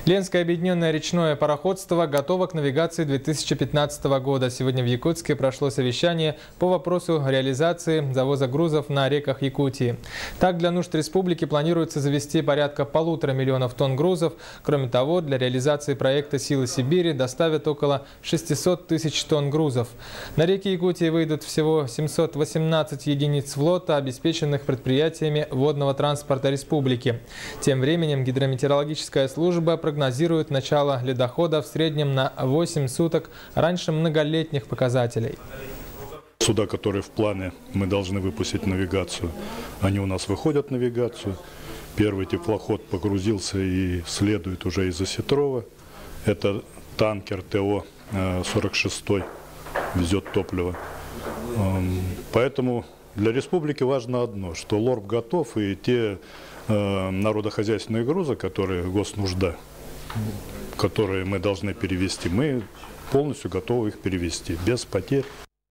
Ленское объединенное речное пароходство готово к навигации 2015 года. Сегодня в Якутске прошло совещание по вопросу реализации завоза грузов на реках Якутии. Так, для нужд республики планируется завести порядка 1,5 миллиона тонн грузов. Кроме того, для реализации проекта «Силы Сибири» доставят около 600 тысяч тонн грузов. На реки Якутии выйдут всего 718 единиц флота, обеспеченных предприятиями водного транспорта республики. Тем временем гидрометеорологическая служба прогнозирует начало ледохода в среднем на 8 суток раньше многолетних показателей. Суда, которые в плане мы должны выпустить навигацию, они у нас выходят в навигацию. Первый теплоход погрузился и следует уже из Осетрова. Это танкер ТО-46, везет топливо. Поэтому для республики важно одно, что ЛОРП готов, и те народохозяйственные грузы, которые госнужда, которые мы должны перевести, мы полностью готовы их перевести без потерь.